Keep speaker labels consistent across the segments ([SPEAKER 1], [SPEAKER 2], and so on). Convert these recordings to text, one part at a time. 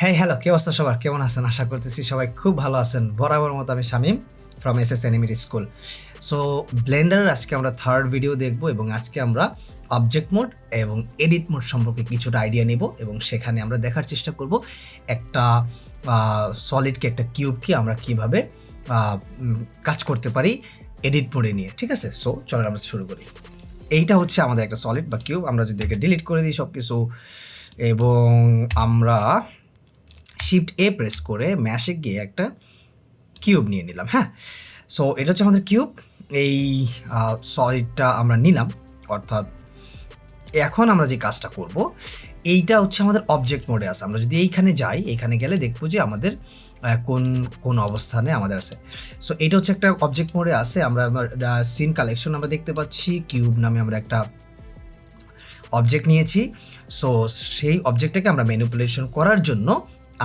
[SPEAKER 1] হ্যাঁ, হ্যালো, কি অবস্থা সবার? কেমন আছেন? আশা করতেছি সবাই খুব ভালো আছেন। বরাবর মতো আমি Shamim from SS animate school. So ব্লেন্ডারের আজকে আমরা থার্ড ভিডিও দেখব এবং আজকে আমরা অবজেক্ট মোড এবং এডিট মোড সম্পর্কে কিছুটা আইডিয়া নেব এবং সেখানে আমরা দেখার চেষ্টা করব একটা সলিডকে, একটা কিউবকে আমরা কীভাবে কাজ করতে পারি এডিট মোডে নিয়ে। ঠিক আছে? সো চলো আমরা শুরু করি। এইটা হচ্ছে আমাদের একটা সলিড বা কিউব। আমরা যদি একে ডিলিট করে দিই সব কিছু এবং আমরা শিফট এ প্রেস করে ম্যাশে গিয়ে একটা কিউব নিয়ে নিলাম। হ্যাঁ, সো এটা হচ্ছে আমাদের কিউব। এই সলিডটা আমরা নিলাম, অর্থাৎ এখন আমরা যে কাজটা করব এইটা হচ্ছে আমাদের অবজেক্ট মোডে আছে। আমরা যদি এইখানে যাই, এইখানে গেলে দেখবো যে আমাদের কোন কোন অবস্থানে আমাদের আছে। সো এটা হচ্ছে একটা অবজেক্ট মোডে আছে। আমরা সিন কালেকশন আমরা দেখতে পাচ্ছি, কিউব নামে আমরা একটা অবজেক্ট নিয়েছি। সো সেই অবজেক্টটাকে আমরা ম্যানিপুলেশন করার জন্য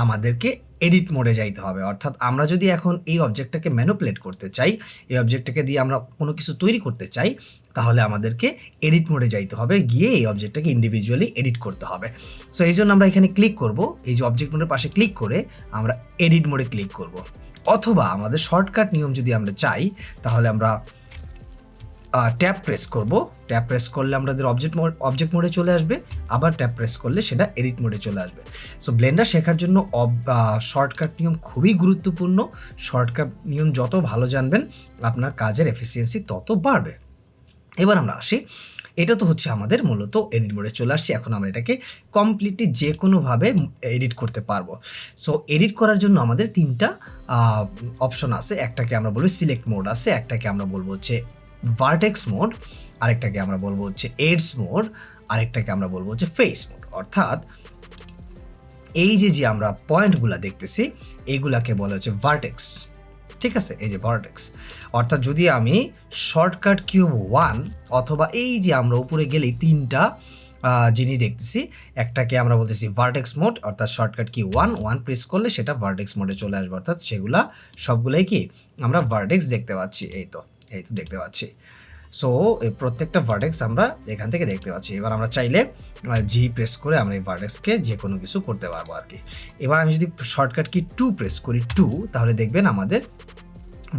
[SPEAKER 1] আমাদেরকে এডিট মোডে যাইতে হবে। অর্থাৎ আমরা যদি এখন এই অবজেক্টটাকে ম্যানিপুলেট করতে চাই, এই অবজেক্টটাকে দিয়ে আমরা কোনো কিছু তৈরি করতে চাই, তাহলে আমাদেরকে এডিট মোডে যাইতে হবে, গিয়ে এই অবজেক্টটাকে ইন্ডিভিজুয়ালি এডিট করতে হবে। সো এই জন্য আমরা এখানে ক্লিক করব, এই যে অবজেক্ট মোডের পাশে ক্লিক করে আমরা এডিট মোডে ক্লিক করব। অথবা আমাদের শর্টকাট নিয়ম যদি আমরা চাই, তাহলে আমরা ট্যাব প্রেস করব। ট্যাব প্রেস করলে আমাদের অবজেক্ট মোডে চলে আসবে, আবার ট্যাব প্রেস করলে সেটা এডিট মোডে চলে আসবে। সো ব্লেন্ডার শেখার জন্য শর্টকাট নিয়ম খুবই গুরুত্বপূর্ণ। শর্টকাট নিয়ম যত ভালো জানবেন আপনার কাজের এফিসিয়েন্সি তত বাড়বে। এবার আমরা আসি, এটা তো হচ্ছে আমাদের মূলত এডিট মোডে চলে আসছে। এখন আমরা এটাকে কমপ্লিটলি যে কোনোভাবে এডিট করতে পারবো। সো এডিট করার জন্য আমাদের তিনটা অপশন আছে। একটাকে আমরা বলবো সিলেক্ট মোড আছে, একটাকে আমরা বলবো হচ্ছে ভার্টেক্স মোড, আরেকটাকে আমরা বলবো হচ্ছে এডস মোড, আরেকটাকে আমরা বলবো হচ্ছে ফেস মোড। অর্থাৎ এই যে যে আমরা পয়েন্টগুলো দেখতেছি এইগুলাকে বলা হচ্ছে ভার্টেক্স। ঠিক আছে, এই যে ভার্টেক্স। অর্থাৎ যদি আমি শর্টকাট কিউব 1 অথবা এই যে আমরা উপরে গেলেই তিনটা জিনিস দেখতেছি, একটাকে আমরা বলতেছি ভার্টেক্স মোড, অর্থাৎ শর্টকাট কি 1 প্রেস করলে সেটা ভার্টেক্স মোডে চলে আসবে। অর্থাৎ সেগুলা সবগুলাই কি আমরা ভার্টেক্স দেখতে পাচ্ছি। এই তো দেখতে পাচ্ছি। সো এই প্রত্যেকটা ভার্টেক্স আমরা এখান থেকে দেখতে পাচ্ছি। এবার আমরা চাইলে জি প্রেস করে আমরা এই ভার্টেক্সকে যে কোনো কিছু করতে পারবো আর কি। এবার আমি যদি শর্টকাট কি 2 প্রেস করি 2, তাহলে দেখবেন আমাদের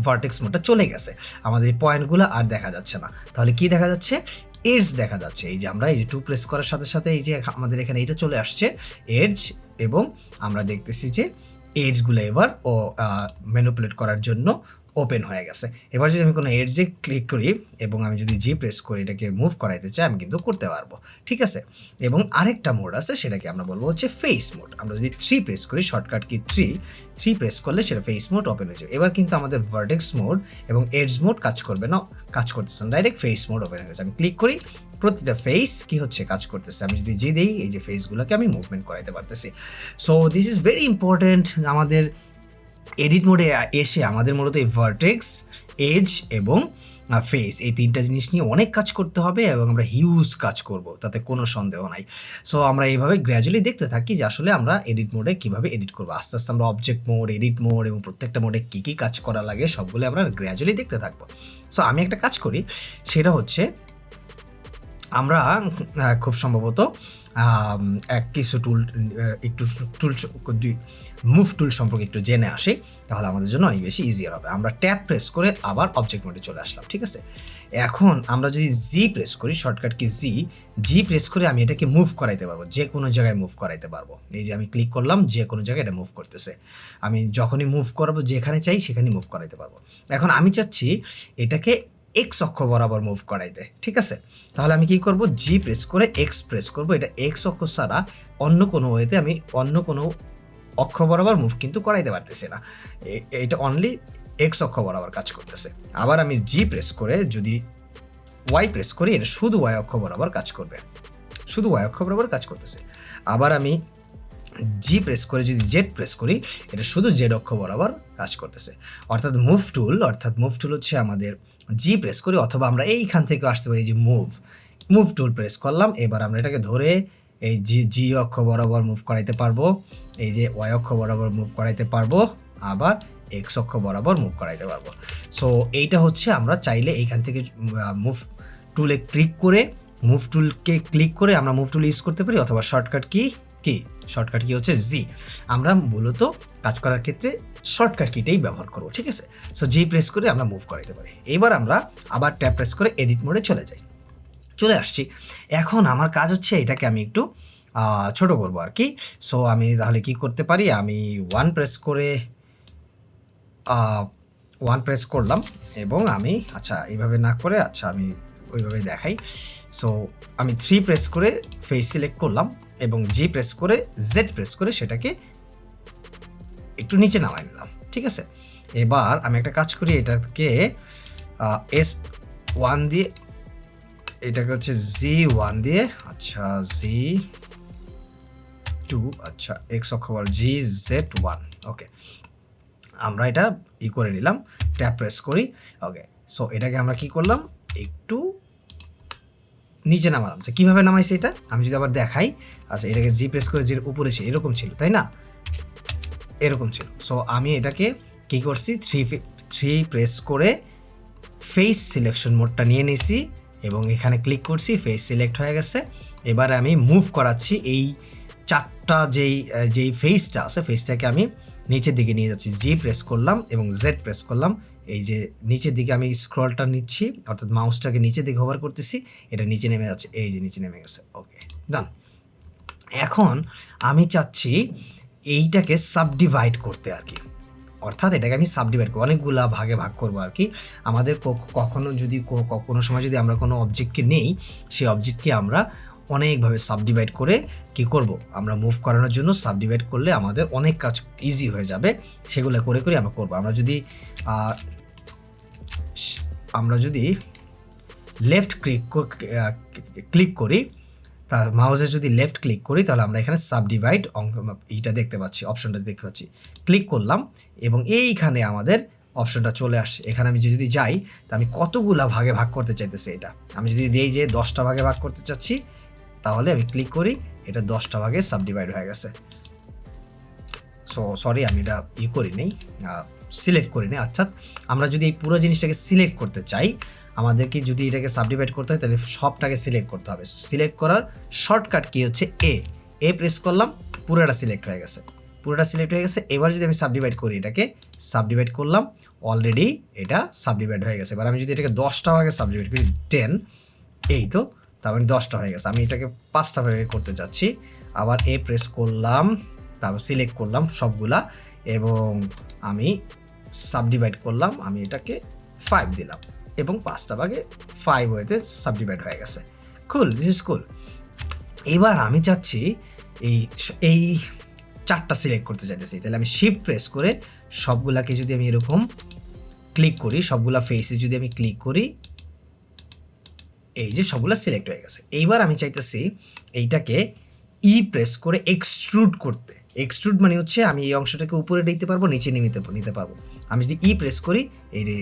[SPEAKER 1] ভার্টেক্স মোডটা চলে গেছে, আমাদের এই পয়েন্টগুলো আর দেখা যাচ্ছে না। তাহলে কি দেখা যাচ্ছে? এডজ দেখা যাচ্ছে। এই যে আমরা এই যে 2 প্রেস করার সাথে সাথে এই যে আমাদের এখানে এটা চলে আসছে এডজ, এবং আমরা দেখতেছি যে এডজগুলো এবার ম্যানিপুলেট করার জন্য ওপেন হয়ে গেছে। এবার যদি আমি কোনো এডজে ক্লিক করি এবং আমি যদি জি প্রেস করি এটাকে মুভ করাইতে চাই, আমি কিন্তু করতে পারবো। ঠিক আছে, এবং আরেকটা মোড আছে, সেটাকে আমরা বলবো হচ্ছে ফেস মোড। আমরা যদি 3 প্রেস করি, শর্টকাট কি 3 প্রেস করলে সেটা ফেস মোড ওপেন হয়ে যাবে। এবার কিন্তু আমাদের ভার্টেক্স মোড এবং এডজ মোড কাজ করবে না, কাজ করতেছে না, ডাইরেক্ট ফেস মোড ওপেন হয়ে গেছে। আমি ক্লিক করি, প্রতিটা ফেস কি হচ্ছে কাজ করতেছে। আমি যদি জি দিই, এই যে ফেসগুলোকে আমি মুভমেন্ট করাইতে পারতেছি। So this is very important. আমাদের এডিট মোডে এসে আমাদের মূলত এই ভার্টেক্স, এজ এবং ফেস, এই তিনটা জিনিস নিয়ে অনেক কাজ করতে হবে এবং আমরা হিউজ কাজ করব, তাতে কোনো সন্দেহ নাই। সো আমরা এইভাবে গ্র্যাজুয়ালি দেখতে থাকি যে আসলে আমরা এডিট মোডে কীভাবে এডিট করবো। আস্তে আস্তে আমরা অবজেক্ট মোড, এডিট মোড এবং প্রত্যেকটা মোডে কী কী কাজ করা লাগে সবগুলো আমরা গ্র্যাজুয়ালি দেখতে থাকবো। সো আমি একটা কাজ করি, সেটা হচ্ছে আমরা খুব সম্ভবত কিছু টুল, একটু টুল, মুভ টুল সম্পর্কে একটু জেনে আসি, তাহলে আমাদের জন্য অনেক বেশি ইজিয়ার হবে। আমরা ট্যাব প্রেস করে আবার অবজেক্ট মোডে চলে আসলাম। ঠিক আছে, এখন আমরা যদি জি প্রেস করি, শর্টকাট কি জি প্রেস করে আমি এটাকে মুভ করাইতে পারবো, যে কোনো জায়গায় মুভ করাইতে পারবো। এই যে আমি ক্লিক করলাম, যে কোনো জায়গায় এটা মুভ করতেছে। আমি যখনই মুভ করবো, যেখানে চাই সেখানে মুভ করাইতে পারবো। এখন আমি চাচ্ছি এটাকে এক্স অক্ষ বরাবর মুভ করাইতে। ঠিক আছে, তাহলে আমি কি করব? জি প্রেস করে এক্স প্রেস করব। এটা এক্স অক্ষ ছাড়া অন্য কোনো ওয়েতে আমি অন্য কোনো অক্ষ বরাবর মুভ কিন্তু করাইতে পারতেছি না। এটা অনলি এক্স অক্ষ বরাবর কাজ করতেছে। আবার আমি জি প্রেস করে যদি ওয়াই প্রেস করি, এটা শুধু ওয়াই অক্ষ বরাবর কাজ করবে, শুধু ওয়াই অক্ষ বরাবর কাজ করতেছে। আবার আমি জি প্রেস করে যদি জেড প্রেস করি, এটা শুধু জেড অক্ষ বরাবর কাজ করতেছে। অর্থাৎ মুভ টুল হচ্ছে আমাদের জি প্রেস করি, অথবা আমরা এইখান থেকে আসতে পারি, এই যে মুভ টুল প্রেস করলাম। এবার আমরা এটাকে ধরে এই জি অক্ষ বরাবর মুভ করাইতে পারবো, এই যে ওয়াই অক্ষ বরাবর মুভ করাইতে পারবো, আবার এক্স অক্ষ বরাবর মুভ করাইতে পারবো। সো এইটা হচ্ছে আমরা চাইলে এইখান থেকে মুভ টুলে ক্লিক করে, মুভ টুলকে ক্লিক করে আমরা মুভ টুল ইউজ করতে পারি, অথবা শর্টকাট কি কি শর্টকাট কি হচ্ছে জি। আমরা মূলত কাজ করার ক্ষেত্রে শর্টকাট কিটাই ব্যবহার করব, ঠিক আছে। সো জি প্রেস করে আমরা মুভ করাইতে পারি। এবার আমরা আবার ট্যাব প্রেস করে এডিট মোডে চলে আসছি। এখন আমার কাজ হচ্ছে এটাকে আমি একটু ছোট করব আর কি। সো আমি তাহলে কি করতে পারি, আমি ওয়ান প্রেস করলাম এবং আমি আচ্ছা এইভাবে না করে আচ্ছা আমি ওইভাবে দেখাই। সো আমি 3 প্রেস করে ফেস সিলেক্ট করলাম এবং জি প্রেস করে জেড প্রেস করে সেটাকে একটু নিচে নামাই নিলাম, ঠিক আছে। এবার আমি একটা কাজ করি, এটাকে S1 দিয়ে, এটাকে হচ্ছে Z1 দিয়ে, আচ্ছা Z2, আচ্ছা এক্স অক্ষ বরাবর GZ1, ওকে। আমরা এটা করে নিলাম, ট্যাব প্রেস করি, ওকে। সো এটাকে আমরা কি করলাম, একটু নিচে নামালাম। কীভাবে নামাইছি এটা আমি যদি আবার দেখাই, আচ্ছা এটাকে জি প্রেস করে যে উপরে ছিল এরকম ছিল, তাই না, এরকম ছিল। সো আমি এটাকে কি করছি, থ্রি প্রেস করে ফেস সিলেকশন মোডটা নিয়ে নিছি এবং এখানে ক্লিক করছি, ফেস সিলেক্ট হয়ে গেছে। এবার আমি মুভ করাচ্ছি এই চারটা যেই ফেসটা আছে, ফেসটাকে আমি নিচের দিকে নিয়ে যাচ্ছি, জি প্রেস করলাম এবং জেড প্রেস করলাম। এই যে নিচের দিকে আমি স্ক্রলটা নিচ্ছি, অর্থাৎ মাউসটাকে নিচের দিকে হোভার করতেছি, এটা নিচে নেমে যাচ্ছে, এই যে নিচে নেমে গেছে, ওকে ডান। এখন আমি চাচ্ছি এইটাকে সাবডিভাইড করতে আর কি, অর্থাৎ এটাকে আমি সাবডিভাইড করবো, অনেকগুলা ভাগে ভাগ করবো আর কি। আমাদের কখনো যদি কোনো সময় যদি আমরা কোনো অবজেক্টকে নেই, সেই অবজেক্টকে আমরা অনেকভাবে সাবডিভাইড করে কি করব, আমরা মুভ করানোর জন্য সাবডিভাইড করলে আমাদের অনেক কাজ ইজি হয়ে যাবে। সেগুলো করে করে আমরা করবো। আমরা যদি লেফট ক্লিক করি, তা মাউসে যদি লেফট ক্লিক করি তাহলে আমরা এখানে সাবডিভাইড এইটা দেখতে পাচ্ছি, অপশনটা দেখতে পাচ্ছি। ক্লিক করলাম এবং এইখানে আমাদের অপশনটা চলে আসছে। এখানে আমি যদি যাই তা আমি কতগুলা ভাগে ভাগ করতে চাইতেছি, এটা আমি যদি দিই যে 10টা ভাগে ভাগ করতে চাচ্ছি, তাহলে আমি ক্লিক করি, এটা 10টা ভাগে সাবডিভাইড হয়ে গেছে। সো সরি আমি এটা সিলেক্ট করি নি। অর্থাৎ আমরা যদি এই পুরো জিনিসটাকে সিলেক্ট করতে চাই, আমাদেরকে যদি এটাকে সাবডিভাইড করতে হয় তাহলে সবটাকে সিলেক্ট করতে হবে। সিলেক্ট করার শর্টকাট কি হচ্ছে এ প্রেস করলাম, পুরোটা সিলেক্ট হয়ে গেছে, এবার যদি আমি সাবডিভাইড করি, এটাকে সাবডিভাইড করলাম, অলরেডি এটা সাবডিভাইড হয়ে গেছে। এবার আমি যদি এটাকে 10টা ভাগে সাবডিভাইড করি, 10, এই তো তারপর 10টা হয়ে গেছে। আমি এটাকে 5টা ভাগে করতে চাচ্ছি, আবার প্রেস করলাম, তারপর সিলেক্ট করলাম সবগুলা এবং আমি সাবডিভাইড করলাম, আমি এটাকে 5 দিলাম এবং 5টা ভাগে 5 ওয়েতে সাবডিভাইড হয়ে গেছে। কুল, দিস ইজ কুল। এবার আমি চাচ্ছি এই 4টা সিলেক্ট করতে চাইতেছি, তাহলে আমি শিফট প্রেস করে সবগুলাকে যদি আমি এরকম ক্লিক করি, সবগুলা ফেসে যদি আমি ক্লিক করি, এই যে সবগুলা সিলেক্ট হয়ে গেছে। এইবার আমি চাইতেছি এইটাকে প্রেস করে এক্সট্রুড করতে। এক্সট্রুড মানে হচ্ছে আমি এই অংশটাকে উপরে নিতে পারবো, নিচে নিতে পারবো। আমি যদি প্রেস করি,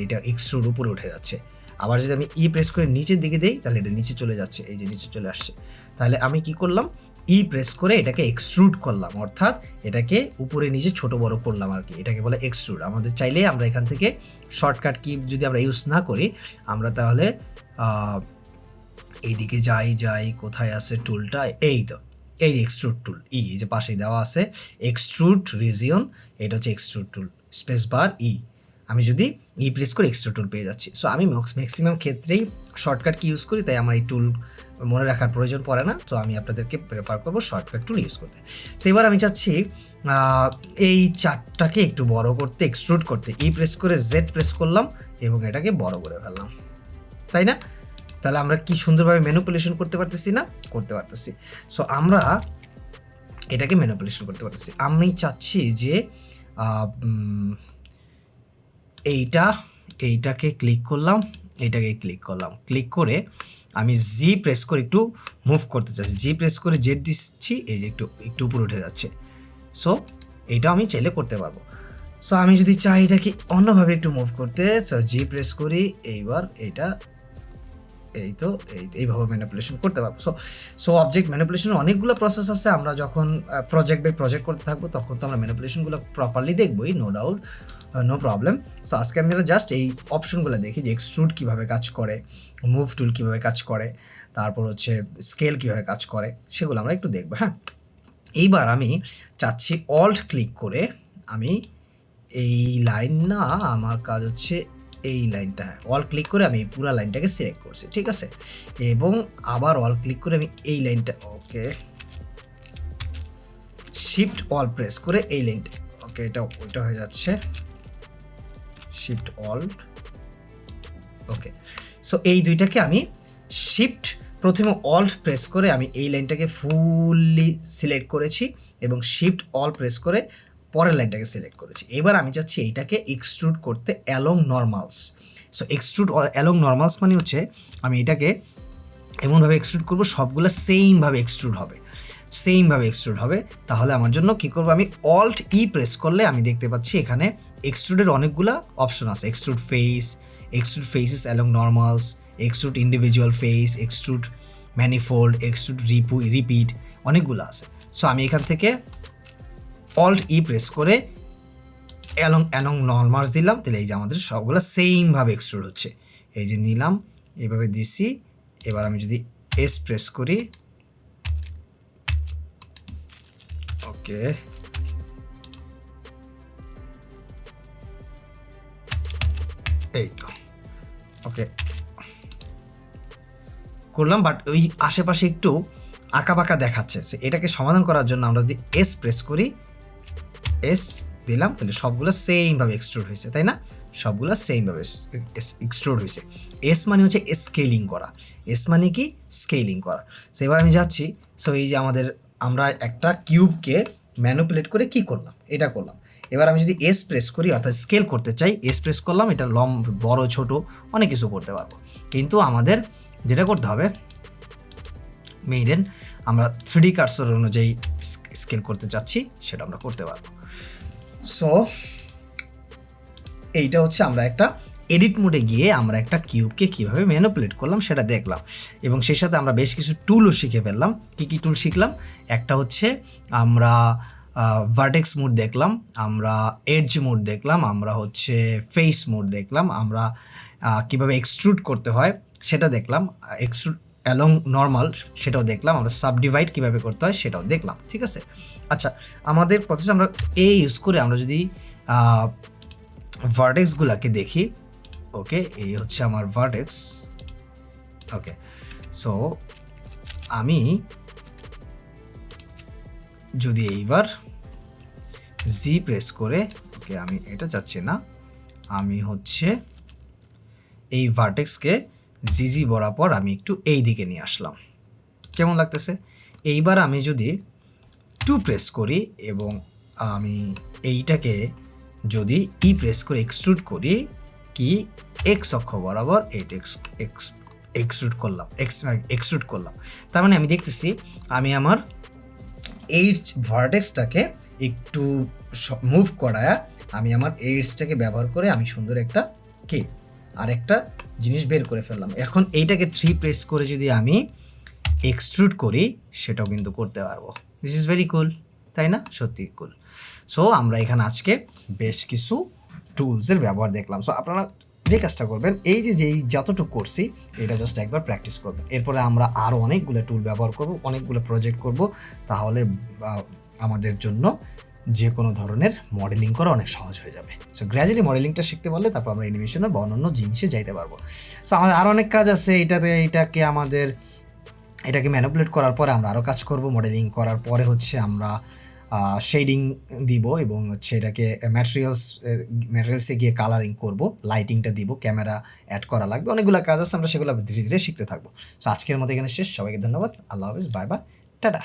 [SPEAKER 1] এটা এক্সট্রুড উপরে উঠে যাচ্ছে। আবার যদি আমি প্রেস করে নিচের দিকে দেই, তাহলে এটা নিচে চলে যাচ্ছে, এই যে নিচে চলে আসছে। তাহলে আমি কি করলাম, প্রেস করে এটাকে এক্সট্রুড করলাম, অর্থাৎ এটাকে উপরে নিচে ছোট বড় করলাম আর কি, এটাকে বলে এক্সট্রুড। আমাদের চাইলে আমরা এখান থেকে শর্টকাট কি যদি আমরা ইউজ না করি, আমরা তাহলে এইদিকে যাই কোথায় আছে টুলটা, এই তো এই এক্সট্রুড টুল, এই যে পাশেই দেওয়া আছে এক্সট্রুড রিজিয়ন, এটা হচ্ছে এক্সট্রুড টুল, স্পেস বার আমি যদি প্রেস করে এক্সট্রুড টুল পেয়ে যাচ্ছি। সো আমি ম্যাক্সিমাম ক্ষেত্রেই শর্টকাট কি ইউজ করি, তাই আমার এই টুল মনে রাখার প্রয়োজন পড়ে না। তো আমি আপনাদেরকে প্রেফার করবো শর্টকাট টুল ইউজ করতে। তো এবার আমি চাচ্ছি এই চারটাকে একটু বড় করতে, এক্সট্রুড করতে, প্রেস করে জেড প্রেস করলাম এবং এটাকে বড় করে ফেললাম, তাই না? তাহলে আমরা কি সুন্দরভাবে ম্যানিপুলেশন করতে পারতেছি না? করতে পারতেছি। সো আমরা এটাকে ম্যানিপুলেশন করতে পারতেছি। আমি চাচ্ছি যে এইটাকে ক্লিক করলাম, ক্লিক করে আমি জি প্রেস করে একটু মুভ করতে চাচ্ছি, জি প্রেস করে জেড দিচ্ছি, এই যে একটু উপরে উঠে যাচ্ছে। সো এইটা আমি চাইলে করতে পারবো। সো আমি যদি চাই এটাকে অন্যভাবে একটু মুভ করতে, সো জি প্রেস করি, এইবার এইটা এইভাবে ম্যানিপুলেশন করতে পারবো। সো অবজেক্ট ম্যানিপুলেশনের অনেকগুলো প্রসেস আছে। আমরা যখন প্রজেক্ট বাই প্রজেক্ট করতে থাকবো তখন তো আমরা ম্যানিপুলেশনগুলো প্রপারলি দেখবোই, no doubt, no problem. So আজকে আমরা জাস্ট এই অপশনগুলো দেখি যে এক্সট্রুড কীভাবে কাজ করে, মুভ টুল কীভাবে কাজ করে, তারপর হচ্ছে স্কেল কীভাবে কাজ করে, সেগুলো আমরা একটু দেখবো। হ্যাঁ, এইবার আমি চাচ্ছি অল্ট ক্লিক করে আমি এই লাইন না, আমার কাজ হচ্ছে এই লাইনটা, অল ক্লিক করে আমি পুরো লাইনটাকে সিলেক্ট করছি, ঠিক আছে। এবং আবার অল ক্লিক করে আমি এই লাইনটা, ওকে, শিফট অল প্রেস করে এই লাইনটা, ওকে, এটা ওইটা হয়ে যাচ্ছে, শিফট অল, ওকে। সো এই দুইটাকে আমি শিফট প্রথমে অল্ট প্রেস করে আমি এই লাইনটাকে ফুললি সিলেক্ট করেছি এবং শিফট অল প্রেস করে পরের লাইনটাকে সিলেক্ট করেছি। এবার আমি চাচ্ছি এইটাকে এক্সট্রুড করতে অ্যালং নর্মালস। সো এক্সট্রুড অ্যালং নর্মালস মানে হচ্ছে আমি এটাকে এমনভাবে এক্সট্রুড করবো সবগুলো সেমভাবে এক্সট্রুড হবে, সেমভাবে এক্সট্রুড হবে। তাহলে আমার জন্য কী করবো, আমি অল্ট ই প্রেস করলে আমি দেখতে পাচ্ছি এখানে এক্সট্রুডের অনেকগুলো অপশন আছে, extrude face, extrude faces along normals, extrude individual face, extrude manifold, extrude repeat, অনেকগুলো আছে। সো আমি এখান থেকে অল্ট ই প্রেস করে অ্যালং নর্মালস দিলাম, তাহলে এই যে আমাদের সবগুলো সেমভাবে এক্সট্রুড হচ্ছে। এই যে নিলাম, এইভাবে দিছি। এবার আমি যদি এস প্রেস করি, ওকে, এই তো ওকে করলাম, বাট ওই আশেপাশে একটু আঁকা বাঁকা দেখাচ্ছে। এটাকে সমাধান করার জন্য আমরা যদি এস প্রেস করি, এস দিলাম, তাহলে সবগুলো সেমভাবে এক্সট্রুড হয়েছে, তাই না? সবগুলো সেমভাবে এক্সট্রুড হয়েছে। এস মানে হচ্ছে স্কেলিং করা, এস মানে কি স্কেলিং করা। সো এবার আমি যাচ্ছি, সো এই যে আমরা একটা কিউবকে ম্যানিপুলেট করে কি করলাম, এটা করলাম। এবার আমি যদি এস প্রেস করি, অর্থাৎ স্কেল করতে চাই, এস প্রেস করলাম, এটা বড় ছোট অনেক কিছু করতে পারবো। কিন্তু আমাদের যেটা করতে হবে, মেইডেন আমরা 3D কার্সর অনুযায়ী স্কেল করতে চাচ্ছি, সেটা আমরা করতে পারবো। সো এইটা হচ্ছে আমরা একটা এডিট মোডে গিয়ে আমরা একটা কিউবকে কীভাবে ম্যানিপুলেট করলাম সেটা দেখলাম, এবং সেই সাথে আমরা বেশ কিছু টুলও শিখে ফেললাম। কী কী টুল শিখলাম? একটা হচ্ছে আমরা ভার্টেক্স মোড দেখলাম, আমরা এডজ মোড দেখলাম, আমরা হচ্ছে ফেস মোড দেখলাম, আমরা কীভাবে এক্সট্রুড করতে হয় সেটা দেখলাম, এক্সট্রুড অ্যালং নর্মাল সেটাও দেখলাম, আমরা সাবডিভাইড কীভাবে করতে হয় সেটাও দেখলাম, ঠিক আছে। আচ্ছা, আমাদের প্রসেস আমরা এই ইউজ করে আমরা যদি ভার্টেক্সগুলোকে দেখি, ওকে, এই হচ্ছে আমার ভার্টেক্স, ওকে। সো আমি যদি এইবার জি প্রেস করে, ওকে, আমি এটা চাচ্ছি না, আমি হচ্ছে এই ভার্টেক্সকে জিজি বরাবর আমি একটু এই দিকে নিয়ে আসলাম, কেমন লাগতেছে? এইবার আমি যদি 2 প্রেস করি এবং আমি এইটাকে যদি ই প্রেস করে এক্সট্রুড করি, কি এক্স অক্ষ বরাবর এইটা এক্সট্রুড করলাম, তার মানে আমি দেখতেছি আমি আমার এই ভার্টেক্সটাকে একটু মুভ করায় আমি আমার এইডসটাকে ব্যবহার করে আমি সুন্দর একটা আরেকটা জিনিস বের করে ফেললাম। এখন এইটাকে 3 প্রেস করে যদি আমি এক্সট্রুড করি, সেটাও কিন্তু করতে পারবো। দিস ইজ ভেরি কুল, তাই না? সত্যি কুল। সো আমরা এখানে আজকে বেশ কিছু টুলসের ব্যবহার দেখলাম। সো আপনারা যে কাজটা করবেন, এই যে যেই যতটুকু করছি এটা জাস্ট একবার প্র্যাকটিস করবেন। এরপরে আমরা আরও অনেকগুলো টুল ব্যবহার করব, অনেকগুলো প্রজেক্ট করব, তাহলে আমাদের জন্য যে কোনো ধরনের মডেলিং করা অনেক সহজ হয়ে যাবে। সো গ্র্যাজুয়ালি মডেলিংটা শিখতে পারলে তারপর আমরা অ্যানিমেশনে বা অন্যান্য জিনিসে যাইতে পারবো। সো আমাদের আরও অনেক কাজ আছে এটাকে ম্যানিপুলেট করার পরে আমরা আরও কাজ করব। মডেলিং করার পরে আমরা শেডিং দিব এবং এটাকে ম্যাটেরিয়ালসে গিয়ে কালারিং করব, লাইটিংটা দিব, ক্যামেরা অ্যাড করা লাগবে, অনেকগুলো কাজ আছে, আমরা সেগুলো ধীরে ধীরে শিখতে থাকবো। সো আজকের মতো এখানে শেষ। সবাইকে ধন্যবাদ, আল্লাহ হাফিজ, বাই বাই, টাটা।